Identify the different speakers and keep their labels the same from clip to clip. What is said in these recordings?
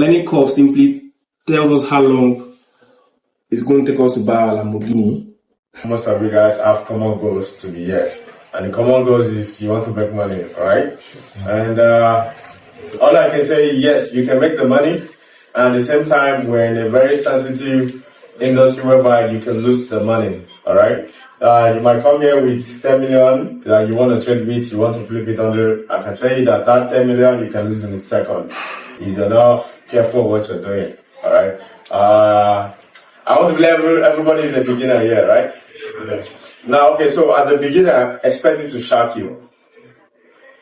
Speaker 1: learning curve simply tells us how long it's going to take us to buy a Lamborghini.
Speaker 2: Most of you guys have common goals to be here. And the common goals is you want to make money, right? And all I can say is yes, you can make the money. And at the same time, we're in a very sensitive industry whereby you can lose the money, alright? You might come here with 10 million that you want to trade with, you want to flip it under. I can tell you that 10 million you can lose in a second. If you're not careful what you're doing, alright? I want to believe everybody is a beginner here, right? Okay. Now, okay, so as a beginner, expect it to shock you.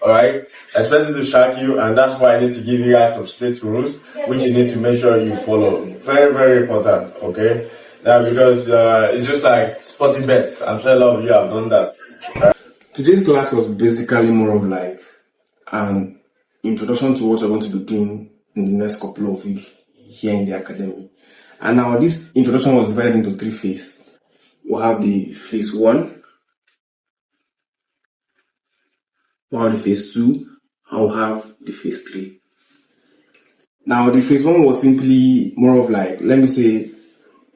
Speaker 2: Alright? Expect it to shock you, and that's why I need to give you guys some strict rules, which you need to make sure you follow. Very, very important, okay? Now, because it's just like sporting bets. I'm sure a lot of you have done that. Right?
Speaker 1: Today's class was basically more of like an introduction to what we're going to be doing in the next couple of weeks here in the academy. And now this introduction was divided into 3 phases. We'll have the phase 1, we'll have the phase 2, and we'll have the phase 3. Now the phase 1 was simply more of like, let me say,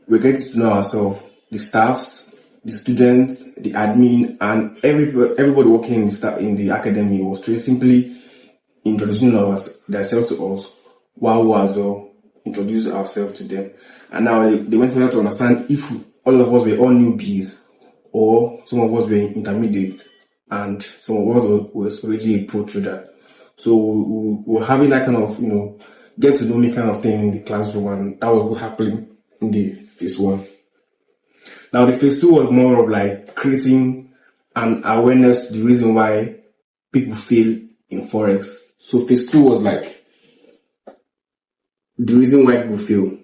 Speaker 1: we're getting to know ourselves, the staffs, the students, the admin, and everybody working in the academy was simply introducing themselves to us, while we as well introduce ourselves to them. And now they went further to understand if all of us were all newbies, or some of us were intermediate, and some of us was already a pro trader. So we were having that kind of, get to know me kind of thing in the classroom, and that was what happened in the phase 1. Now the phase 2 was more of like creating an awareness to the reason why people fail in Forex. So phase 2 was like the reason why people fail.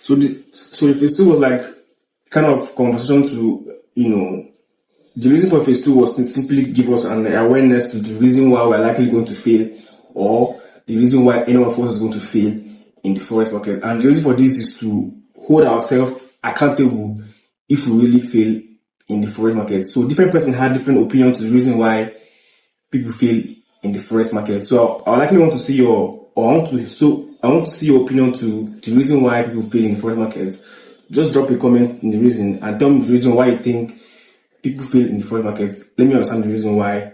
Speaker 1: So the phase 2 was like kind of conversation to, the reason for phase 2 was to simply give us an awareness to the reason why we're likely going to fail, or the reason why any of us is going to fail in the Forex market. And the reason for this is to hold ourselves accountable if we really fail in the Forex market. So different persons had different opinions to the reason why people fail in the Forex market. So I likely want to see I want to see your opinion to the reason why people fail in the Forex market. Just drop a comment in the reason and tell me the reason why you think people fail in the Forex market. Let me understand the reason why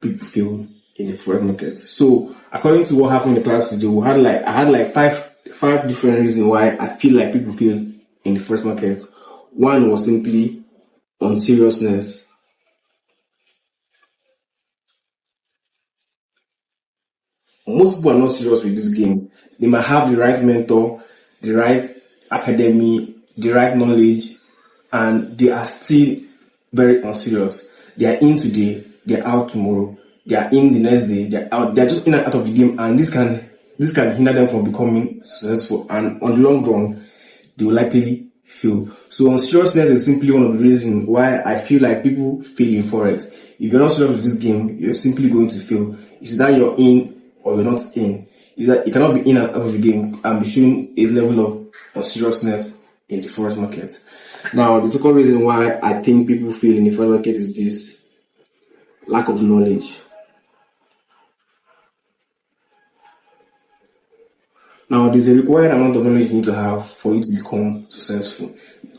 Speaker 1: people fail in the Forex market. So according to what happened in the class today, I had like five different reasons why I feel like people fail in the Forex market. One was simply unseriousness. Most people are not serious with this game. They might have the right mentor, the right academy, the right knowledge, and they are still very unserious. They are in today, they are out tomorrow. They are in the next day, they are out. They are just in and out of the game, and this can hinder them from becoming successful. And on the long run, they will likely fail. So unseriousness is simply one of the reasons why I feel like people fail in Forex. If you're not serious with this game, you're simply going to fail. It's that you're in or you're not in. Is that you cannot be in and out of the game and be showing a level of seriousness in the Forex market. Now, the second reason why I think people fail in the Forex market is this lack of knowledge. Now, there's a required amount of knowledge you need to have for you to become successful.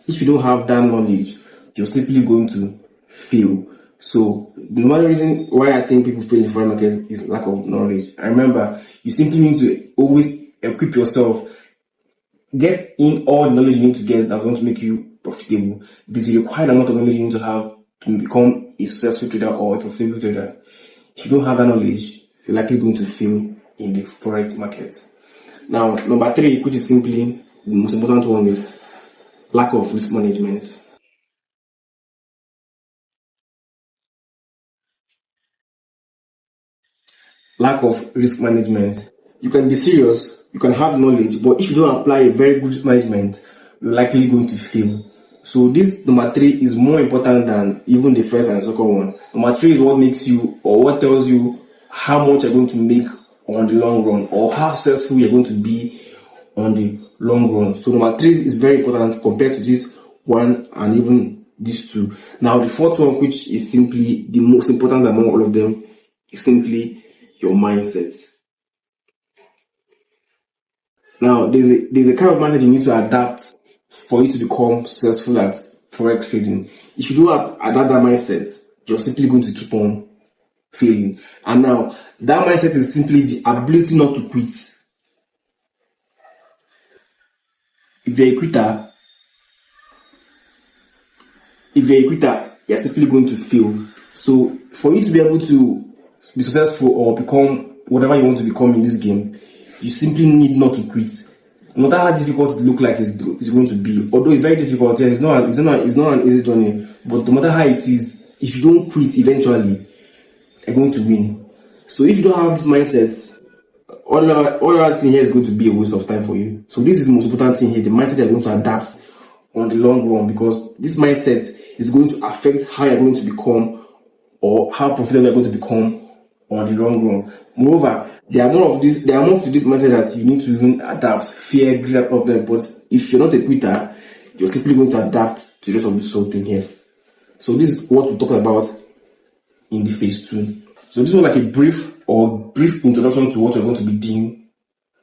Speaker 1: If you don't have that knowledge, you're simply going to fail. So the main reason why I think people fail in the Forex market is lack of knowledge. And remember, you simply need to always equip yourself. Get in all the knowledge you need to get that's going to make you profitable. There's a required amount of knowledge you need to have to become a successful trader or a profitable trader. If you don't have that knowledge, you're likely going to fail in the Forex market. Now, number 3, which is simply the most important one, is lack of risk management. Lack of risk management. You can be serious, you can have knowledge, but if you don't apply a very good risk management, you're likely going to fail. So this number 3 is more important than even the first and second one. Number 3 is what makes you, or what tells you how much you're going to make on the long run, or how successful you're going to be on the long run. So number 3 is very important compared to this one and even these 2. Now the 4th one, which is simply the most important among all of them, is simply your mindset. Now there's a kind of mindset you need to adapt for you to become successful at forex trading. If you don't adapt that mindset, you're simply going to keep on failing. And now that mindset is simply the ability not to quit. If you're a quitter, you're simply going to fail. So for you to be able to be successful or become whatever you want to become in this game, you simply need not to quit. No matter how difficult it looks like it's going to be, although it's very difficult, it's not an easy journey, but no matter how it is, if you don't quit, eventually you're going to win. So if you don't have this mindset, all other thing here is going to be a waste of time for you. So this is the most important thing here, the mindset you're going to adapt on the long run, because this mindset is going to affect how you're going to become or how profitable you're going to become on the long run. Moreover, there are more to this mindset that you need to even adapt, fear, greed, problem. But if you're not a quitter, you're simply going to adapt to the rest of this whole thing here. So this is what we talked about in the phase 2. So this was like a brief introduction to what we're going to be doing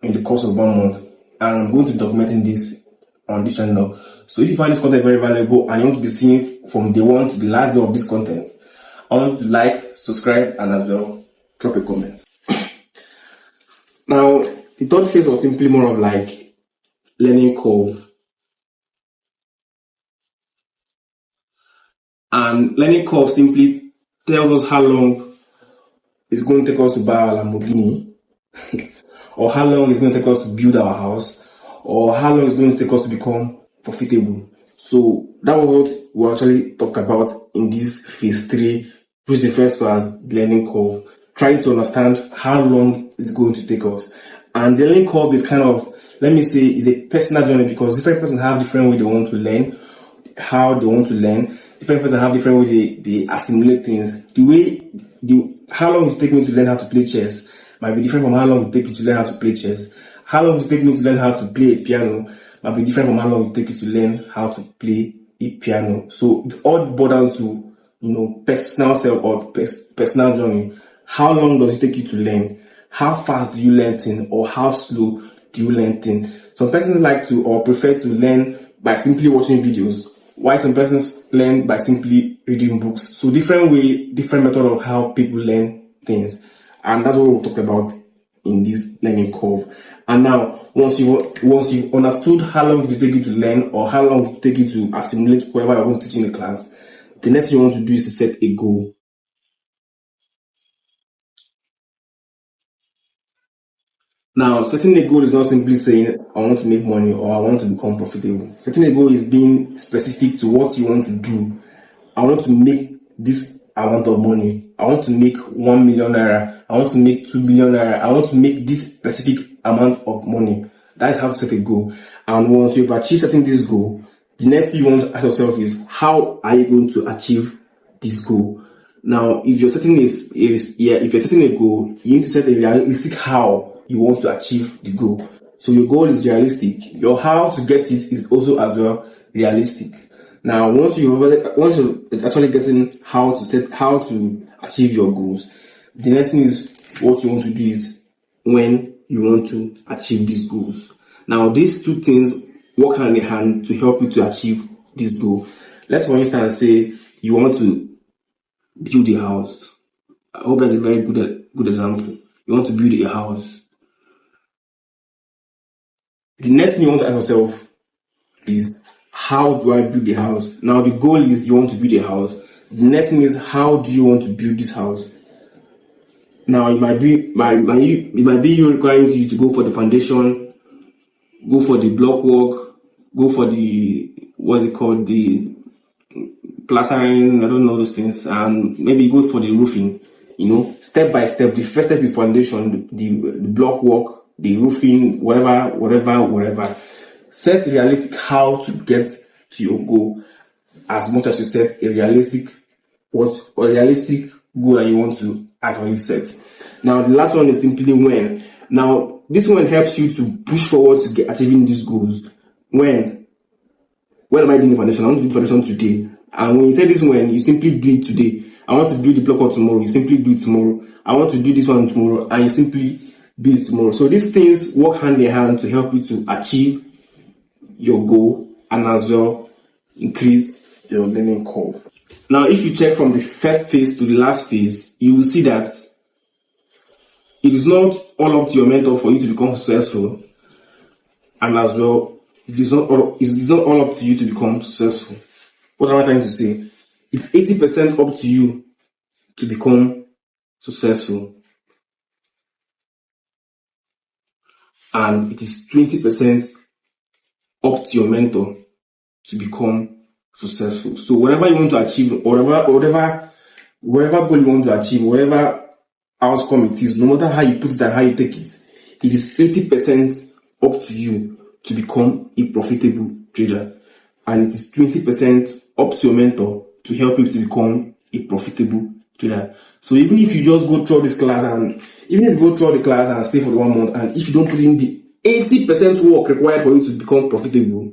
Speaker 1: in the course of 1 month. And I'm going to be documenting this on this channel. So if you find this content very valuable and you want to be seeing from day 1 to the last day of this content, I want you to like, subscribe, and as well drop a comment. Now, the 3rd phase was simply more of like learning curve. And learning curve simply tells us how long it's going to take us to buy our Lamborghini, or how long it's going to take us to build our house, or how long it's going to take us to become profitable. So that was what we actually talked about in this phase 3, which refers to as learning curve. Trying to understand how long it's going to take us. And the learning curve is kind of, let me say, is a personal journey, because different persons have different way they want to learn, how they want to learn. Different persons have different way they assimilate things. How long it take me to learn how to play chess might be different from how long it take you to learn how to play chess. How long it take me to learn how to play a piano might be different from how long it take you to learn how to play a piano. So it all boils down to, personal self or personal journey. How long does it take you to learn? How fast do you learn things, or how slow do you learn things? Some persons like to or prefer to learn by simply watching videos, while some persons learn by simply reading books. So different method of how people learn things. And that's what we'll talk about in this learning curve. And now, once you've understood how long it will take you to learn, or how long it will take you to assimilate whatever you're going to teach in the class, the next thing you want to do is to set a goal. Now, setting a goal is not simply saying, I want to make money or I want to become profitable. Setting a goal is being specific to what you want to do. I want to make this amount of money. I want to make 1 million naira. I want to make 2 million naira. I want to make this specific amount of money. That is how to set a goal. And once you've achieved setting this goal, the next thing you want to ask yourself is, how are you going to achieve this goal? Now, if you're setting a goal, you need to set a realistic how you want to achieve the goal. So your goal is realistic. Your how to get it is also as well realistic. Now, once you're actually getting how to achieve your goals, the next thing is what you want to do is when you want to achieve these goals. Now, these two things work hand in hand to help you to achieve this goal. Let's, for instance, say you want to build a house. I hope that's a very good example. You want to build a house. The next thing you want to ask yourself is, how do I build a house? Now the goal is you want to build a house. The next thing is, how do you want to build this house? Now it might be you requiring you to go for the foundation, go for the block work, go for the the plastering, I don't know those things, and maybe go for the roofing. Step by step. The first step is foundation, the block work, the roofing, whatever. Set realistic how to get to your goal, as much as you set a realistic goal that you want to actually set. Now the last one is simply when. Now this one helps you to push forward to achieving these goals. When am I doing the foundation? I want to do the foundation today. And when you say this when, you simply do it today. I want to do the block out tomorrow. You simply do it tomorrow. I want to do this one tomorrow, and you simply do it tomorrow. So these things work hand in hand to help you to achieve your goal and as well increase your learning curve. Now, if you check from the first phase to the last phase, you will see that it is not all up to your mentor for you to become successful, and as well, it is not all up to you to become successful. What am I trying to say? It's 80% up to you to become successful, and it is 20% up to your mentor to become successful. So whatever you want to achieve, whatever goal you want to achieve, whatever outcome it is, no matter how you put it and how you take it, it is 80% up to you to become a profitable trader, and it is 20% up to your mentor to help you to become a profitable trader. So even if you just go through this class, and even if you go through the class and stay for 1 month, and if you don't put in the 80% work required for you to become profitable,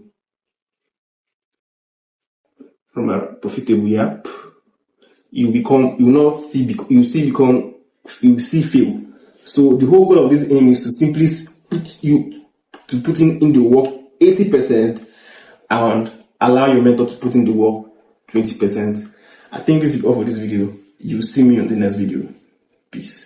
Speaker 1: you still fail. So the whole goal of this aim is to simply put in the work 80% and allow your mentor to put in the work 20%. I think this is all for this video. You'll see me on the next video. Peace.